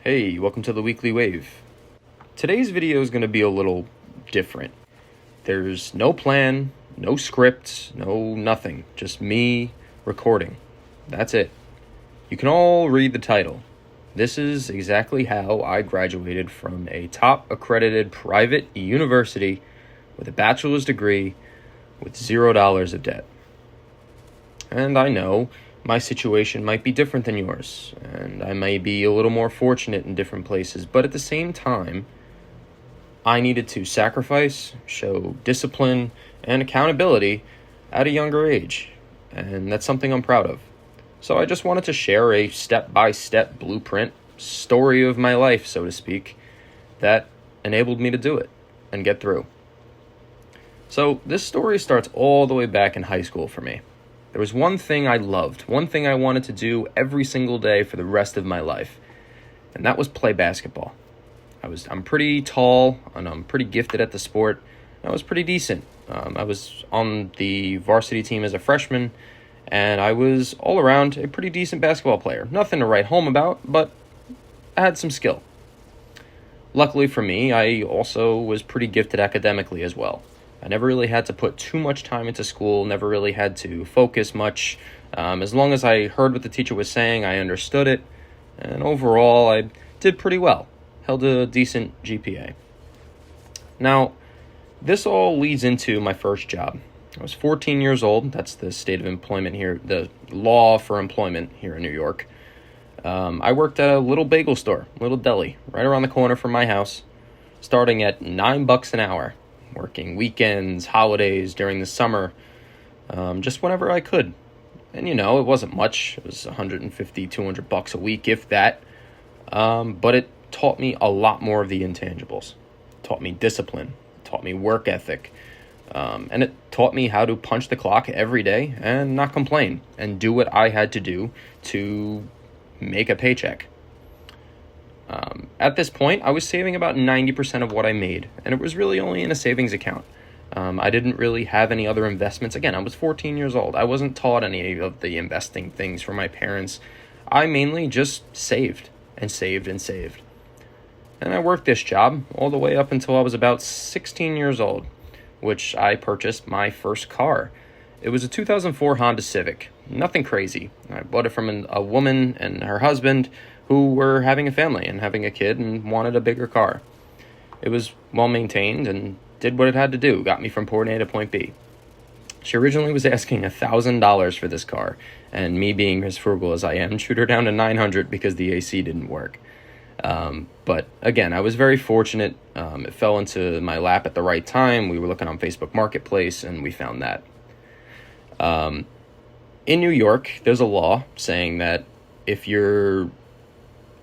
Hey, welcome to the Weekly Wave. Today's video is going to be a little different. There's no plan, no script, no nothing. Just me recording. That's it. You can all read the title. This is exactly how I graduated from a top accredited private university with a bachelor's degree with $0 of debt. And I know my situation might be different than yours, and I may be a little more fortunate in different places, but at the same time, I needed to sacrifice, show discipline, and accountability at a younger age, and that's something I'm proud of. So I just wanted to share a step-by-step blueprint, story of my life, so to speak, that enabled me to do it and get through. So this story starts all the way back in high school for me. There was one thing I loved, one thing I wanted to do every single day for the rest of my life, and that was play basketball. I'm pretty tall, and I'm pretty gifted at the sport. I was pretty decent. I was on the varsity team as a freshman, and I was all around a pretty decent basketball player. Nothing to write home about, but I had some skill. Luckily for me, I also was pretty gifted academically as well. I never really had to put too much time into school, never really had to focus much. As long as I heard what the teacher was saying, I understood it. And overall, I did pretty well. Held a decent GPA. Now, this all leads into my first job. I was 14 years old. That's the state of employment here, the law for employment here in New York. I worked at a little bagel store, little deli, right around the corner from my house, starting at $9 an hour. Working weekends, holidays, during the summer, just whenever I could. And it wasn't much. It was $150, $200 a week, if that. But it taught me a lot more of the intangibles. It taught me discipline. It taught me work ethic. And it taught me how to punch the clock every day and not complain and do what I had to do to make a paycheck. At this point, I was saving about 90% of what I made, and it was really only in a savings account. I didn't really have any other investments. Again, I was 14 years old. I wasn't taught any of the investing things from my parents. I mainly just saved and saved and saved. And I worked this job all the way up until I was about 16 years old, which I purchased my first car. It was a 2004 Honda Civic. Nothing crazy. I bought it from a woman and her husband who were having a family and having a kid and wanted a bigger car. It was well maintained and did what it had to do, got me from point A to point B. She originally was asking $1,000 for this car, and me being as frugal as I am, chewed her down to $900 because the AC didn't work. But again, I was very fortunate. It fell into my lap at the right time. We were looking on Facebook Marketplace and we found that. In New York, there's a law saying that if you're,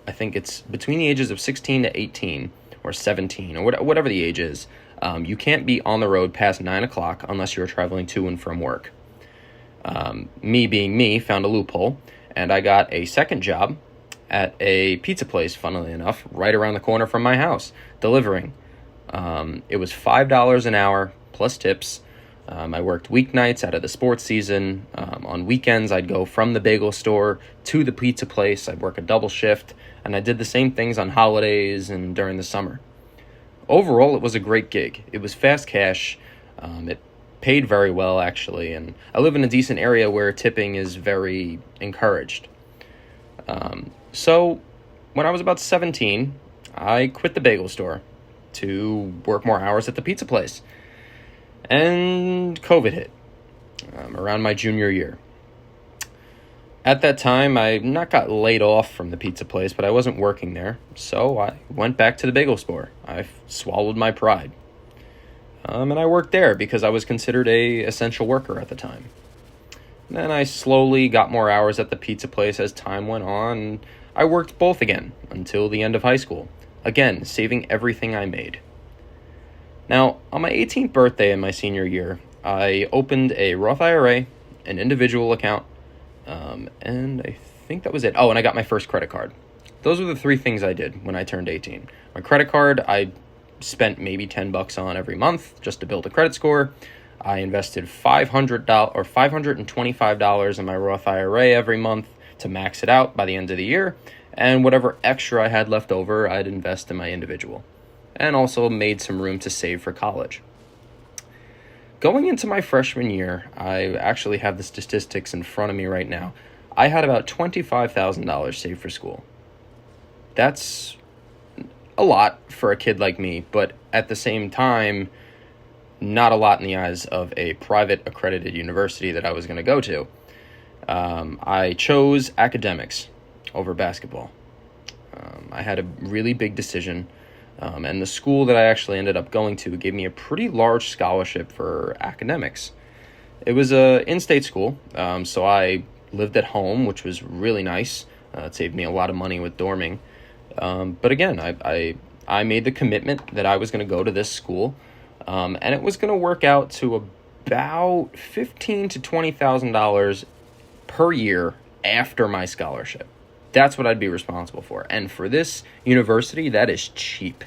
I think it's between the ages of 16 to 18 or 17 or whatever the age is, you can't be on the road past 9 o'clock unless you're traveling to and from work. Me being me, found a loophole, and I got a second job at a pizza place, funnily enough, right around the corner from my house, delivering. It was $5 an hour plus tips. I worked weeknights out of the sports season. On weekends, I'd go from the bagel store to the pizza place. I'd work a double shift, and I did the same things on holidays and during the summer. Overall, it was a great gig. It was fast cash. It paid very well, actually, and I live in a decent area where tipping is very encouraged. So when I was about 17, I quit the bagel store to work more hours at the pizza place. And COVID hit around my junior year. At that time, I not got laid off from the pizza place, but I wasn't working there, so I went back to the bagel store. I swallowed my pride. And I worked there because I was considered a essential worker at the time. Then I slowly got more hours at the pizza place as time went on, and I worked both again until the end of high school. Again, saving everything I made. Now, on my 18th birthday in my senior year, I opened a Roth IRA, an individual account, and I think that was it. Oh, and I got my first credit card. Those were the three things I did when I turned 18. My credit card, I spent maybe $10 on every month just to build a credit score. I invested $525 in my Roth IRA every month to max it out by the end of the year. and whatever extra I had left over, I'd invest in my individual, and also made some room to save for college. Going into my freshman year, I actually have the statistics in front of me right now. I had about $25,000 saved for school. That's a lot for a kid like me, but at the same time, not a lot in the eyes of a private accredited university that I was going to go to. I chose academics over basketball. I had a really big decision, and the school that I actually ended up going to gave me a pretty large scholarship for academics. It was a in-state school, so I lived at home, which was really nice. It saved me a lot of money with dorming. But again, I made the commitment that I was going to go to this school, and it was going to work out to about $15,000 to $20,000 per year after my scholarship. That's what I'd be responsible for. And for this university, that is cheap.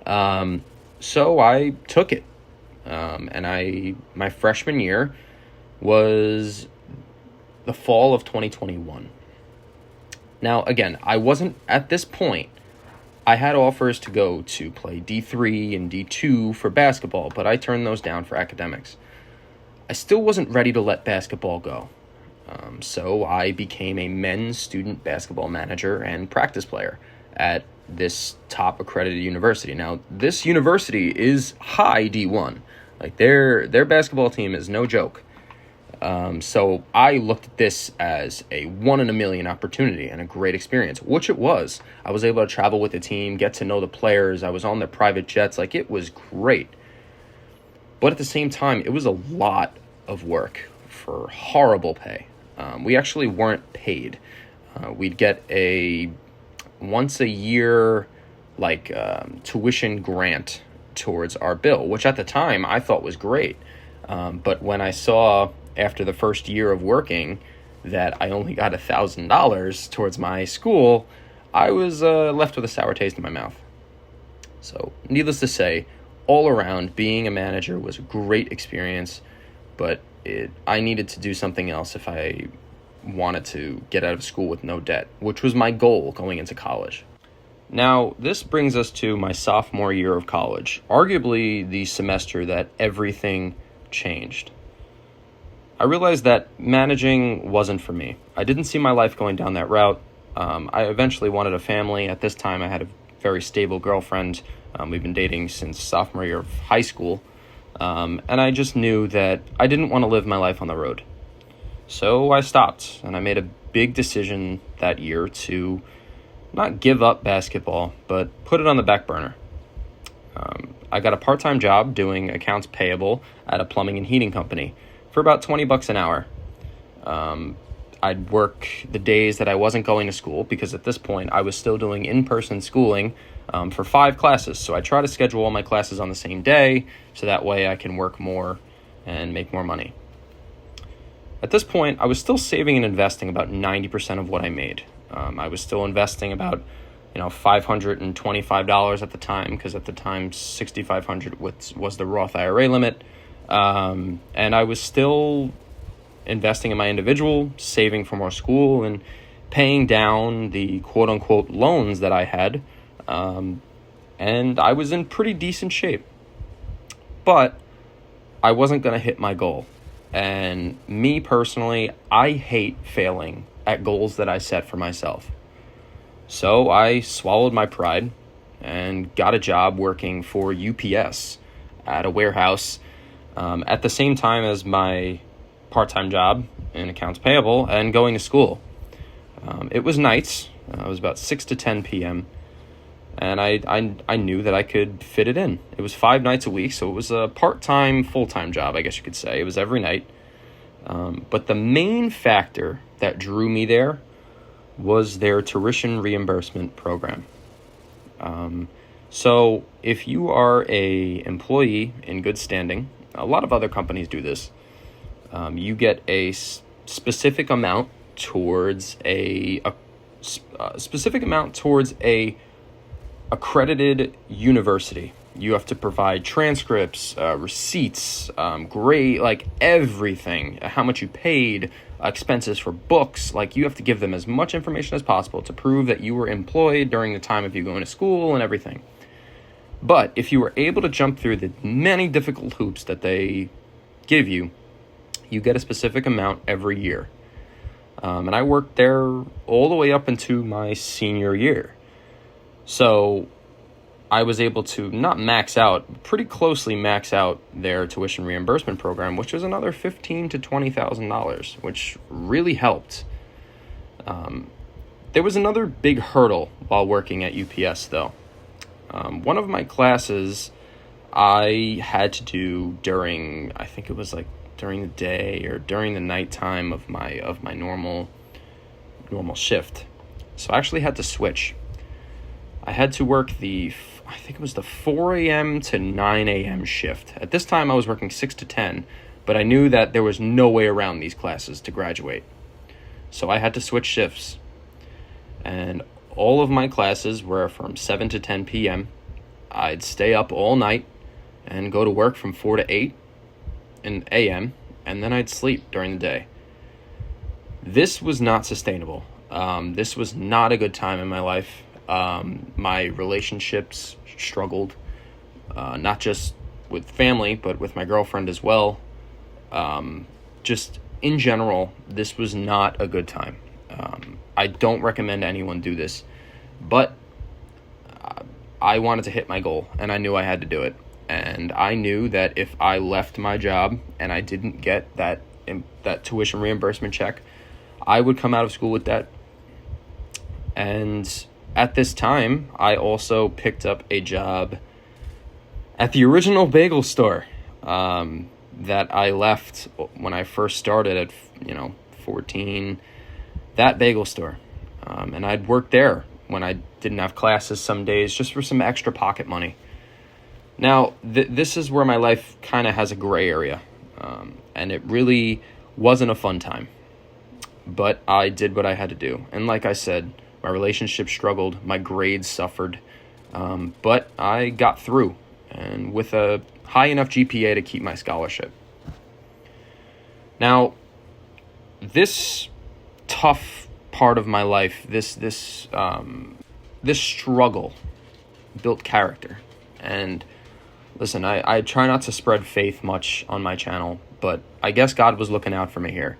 So I took it. And my freshman year was the fall of 2021. Now, again, I wasn't, at this point, I had offers to go to play D3 and D2 for basketball, but I turned those down for academics. I still wasn't ready to let basketball go. So I became a men's student basketball manager and practice player at this top accredited university. Now, this university is high D1. Like their basketball team is no joke. So I looked at this as a 1 in a million opportunity and a great experience, which it was. I was able to travel with the team, get to know the players. I was on their private jets. Like, it was great. But at the same time, it was a lot of work for horrible pay. We actually weren't paid. We'd get a once a year tuition grant towards our bill, which at the time I thought was great. But when I saw after the first year of working that I only got $1,000 towards my school, I was left with a sour taste in my mouth. So needless to say, all around, being a manager was a great experience, but I needed to do something else if I wanted to get out of school with no debt, which was my goal going into college. Now, this brings us to my sophomore year of college, arguably the semester that everything changed. I realized that managing wasn't for me. I didn't see my life going down that route. I eventually wanted a family. At this time, I had a very stable girlfriend. We've been dating since sophomore year of high school. And I just knew that I didn't want to live my life on the road. So I stopped, and I made a big decision that year to not give up basketball, but put it on the back burner. I got a part-time job doing accounts payable at a plumbing and heating company for about $20 an hour. I'd work the days that I wasn't going to school, because at this point I was still doing in-person schooling for 5 classes. So I try to schedule all my classes on the same day, so that way I can work more and make more money. At this point, I was still saving and investing about 90% of what I made. I was still investing about $525 at the time, because at the time $6,500 was the Roth IRA limit. And I was still investing in my individual, saving for more school, and paying down the quote-unquote loans that I had. And I was in pretty decent shape. But I wasn't going to hit my goal. And me personally, I hate failing at goals that I set for myself. So I swallowed my pride and got a job working for UPS at a warehouse at the same time as my part-time job in accounts payable and going to school. It was nights. It was about 6 to 10 p.m. And I knew that I could fit it in. It was 5 nights a week, so it was a part-time, full-time job, I guess you could say. It was every night. But the main factor that drew me there was their tuition reimbursement program. So if you are a employee in good standing, a lot of other companies do this, you get a specific amount towards a accredited university. You have to provide transcripts, receipts, grade, like everything, how much you paid, expenses for books. Like, you have to give them as much information as possible to prove that you were employed during the time of you going to school and everything. But if you were able to jump through the many difficult hoops that they give you, you get a specific amount every year. And I worked there all the way up into my senior year. So I was able to not max out, pretty closely max out their tuition reimbursement program, which was another $15,000 to $20,000, which really helped. There was another big hurdle while working at UPS, though. One of my classes I had to do during, I think it was like during the day or during the nighttime of my normal shift. So I actually had to switch. I had to work I think it was the 4 a.m. to 9 a.m. shift. At this time, I was working 6 to 10, but I knew that there was no way around these classes to graduate. So I had to switch shifts. And all of my classes were from 7 to 10 p.m. I'd stay up all night and go to work from 4 to 8 in a.m., and then I'd sleep during the day. This was not sustainable. This was not a good time in my life. My relationships struggled, not just with family, but with my girlfriend as well. Just in general, this was not a good time. I don't recommend anyone do this, but I wanted to hit my goal, and I knew I had to do it. And I knew that if I left my job and I didn't get that tuition reimbursement check, I would come out of school with debt. And at this time, I also picked up a job at the original bagel store that I left when I first started at 14. That bagel store, and I'd worked there when I didn't have classes some days, just for some extra pocket money. Now, this is where my life kind of has a gray area, and it really wasn't a fun time. But I did what I had to do, and like I said, my relationship struggled, my grades suffered, but I got through, and with a high enough GPA to keep my scholarship. Now, this tough part of my life, this struggle built character. And listen, I try not to spread faith much on my channel, but I guess God was looking out for me here.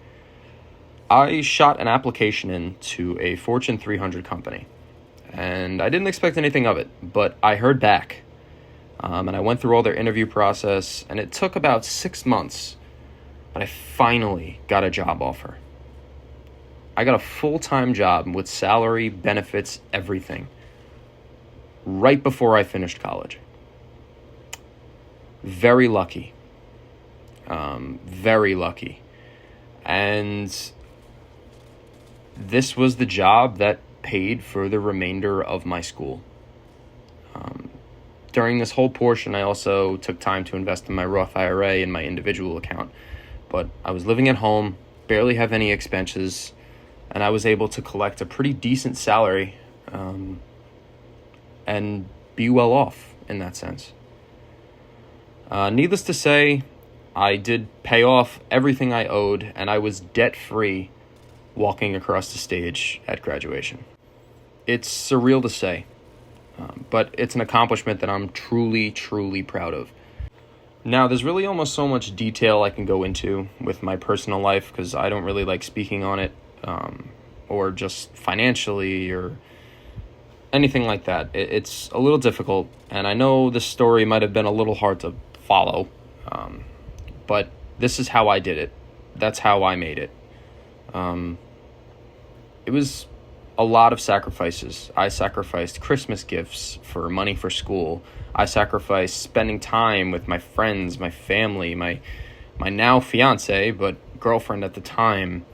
I shot an application in to a Fortune 300 company, and I didn't expect anything of it, but I heard back, and I went through all their interview process, and it took about 6 months, but I finally got a job offer. I got a full-time job with salary, benefits, everything, right before I finished college. Very lucky. Very lucky. And this was the job that paid for the remainder of my school. During this whole portion, I also took time to invest in my Roth IRA and my individual account. But I was living at home, barely have any expenses, and I was able to collect a pretty decent salary and be well off in that sense. Needless to say, I did pay off everything I owed, and I was debt-free walking across the stage at graduation. It's surreal to say, but it's an accomplishment that I'm truly, truly proud of. Now, there's really almost so much detail I can go into with my personal life because I don't really like speaking on it, or just financially or anything like that. It's a little difficult, and I know this story might have been a little hard to follow, but this is how I did it. That's how I made it. It was a lot of sacrifices. I sacrificed Christmas gifts for money for school. I sacrificed spending time with my friends, my family, my now fiance, but girlfriend at the time.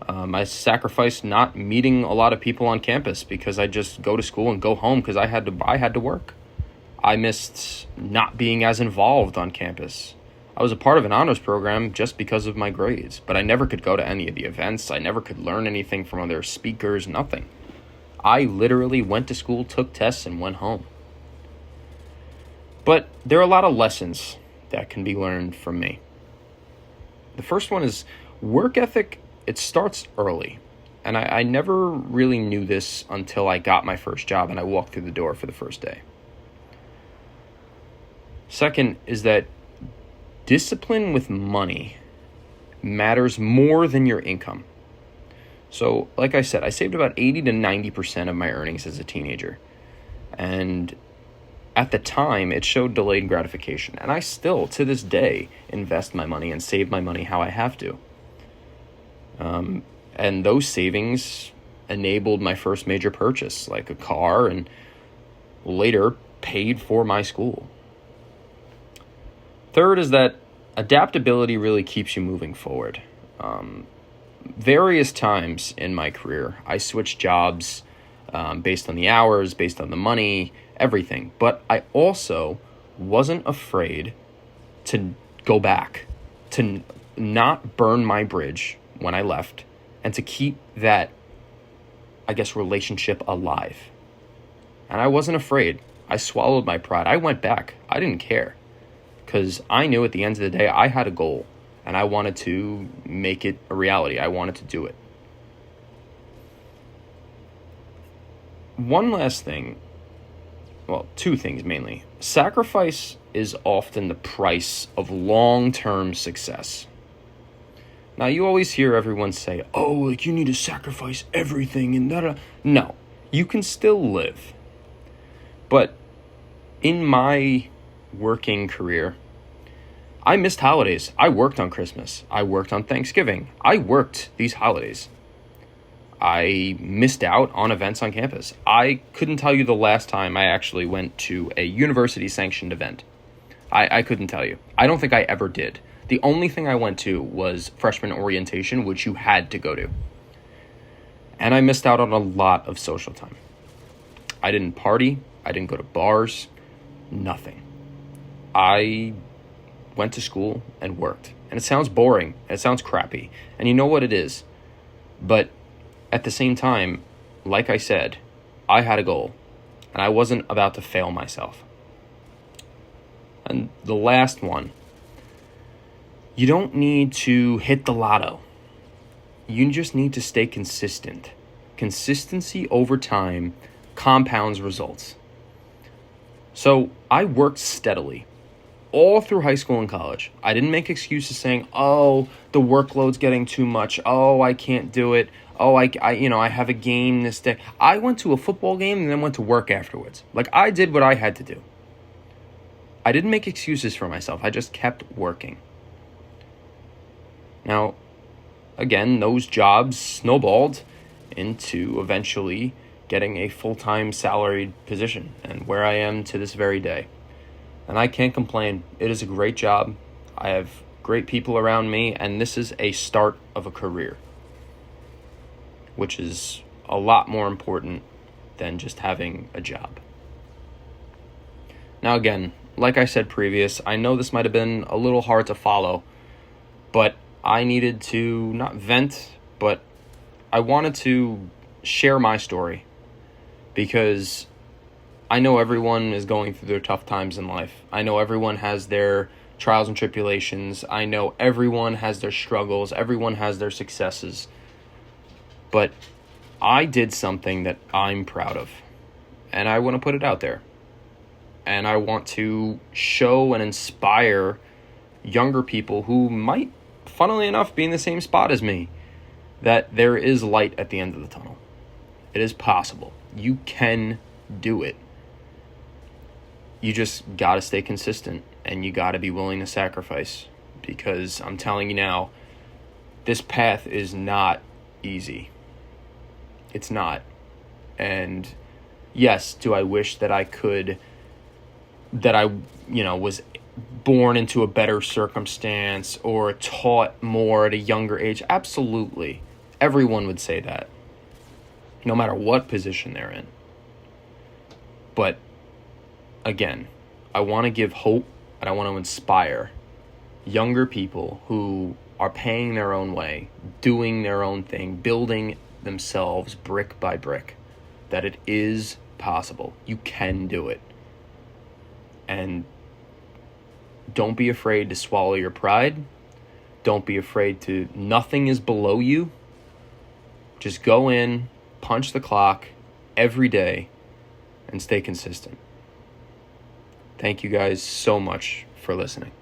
I sacrificed not meeting a lot of people on campus because I just go to school and go home because I had to work. I missed not being as involved on campus. I was a part of an honors program just because of my grades, but I never could go to any of the events. I never could learn anything from other speakers, nothing. I literally went to school, took tests, and went home. But there are a lot of lessons that can be learned from me. The first one is work ethic it starts early. And I never really knew this until I got my first job and I walked through the door for the first day. Second is that discipline with money matters more than your income. So, like I said, I saved about 80 to 90% of my earnings as a teenager. And at the time, it showed delayed gratification. And I still, to this day, invest my money and save my money how I have to. And those savings enabled my first major purchase, like a car, and later paid for my school. Third is that adaptability really keeps you moving forward. Various times in my career, I switched jobs based on the hours, based on the money, everything. But I also wasn't afraid to go back, to not burn my bridge when I left, and to keep that, I guess, relationship alive. And I wasn't afraid. I swallowed my pride. I went back. I didn't care, because I knew at the end of the day, I had a goal, and I wanted to make it a reality. I wanted to do it. One last thing, well, two things mainly. Sacrifice is often the price of long-term success. Now, you always hear everyone say, oh, like you need to sacrifice everything and da-da. No, you can still live. But in my working career, I missed holidays. I worked on Christmas. I worked on Thanksgiving. I worked these holidays. I missed out on events on campus. I couldn't tell you the last time I actually went to a university-sanctioned event. I couldn't tell you. I don't think I ever did. The only thing I went to was freshman orientation, which you had to go to. And I missed out on a lot of social time. I didn't party. I didn't go to bars. Nothing. I went to school and worked. And it sounds boring. It sounds crappy. And you know what it is. But at the same time, like I said, I had a goal. And I wasn't about to fail myself. And the last one. You don't need to hit the lotto. You just need to stay consistent. Consistency over time compounds results. So I worked steadily all through high school and college. I didn't make excuses saying, oh, the workload's getting too much. Oh, I can't do it. Oh, I have a game this day. I went to a football game and then went to work afterwards. Like, I did what I had to do. I didn't make excuses for myself. I just kept working. Now, again, those jobs snowballed into eventually getting a full-time salaried position, and where I am to this very day. And I can't complain. It is a great job. I have great people around me, and this is a start of a career, which is a lot more important than just having a job. Now, again, like I said previous, I know this might have been a little hard to follow, but I needed to not vent, but I wanted to share my story, because I know everyone is going through their tough times in life. I know everyone has their trials and tribulations. I know everyone has their struggles. Everyone has their successes. But I did something that I'm proud of, and I want to put it out there. And I want to show and inspire younger people who might, funnily enough, be in the same spot as me, that there is light at the end of the tunnel. It is possible. You can do it. You just got to stay consistent, and you got to be willing to sacrifice, because I'm telling you now, this path is not easy. It's not. And yes, do I wish that I was born into a better circumstance or taught more at a younger age? Absolutely. Everyone would say that, no matter what position they're in. But again, I want to give hope, and I want to inspire younger people who are paying their own way, doing their own thing, building themselves brick by brick, that it is possible. You can do it. And don't be afraid to swallow your pride. Don't be afraid to, nothing is below you. Just go in, punch the clock every day, and stay consistent. Thank you guys so much for listening.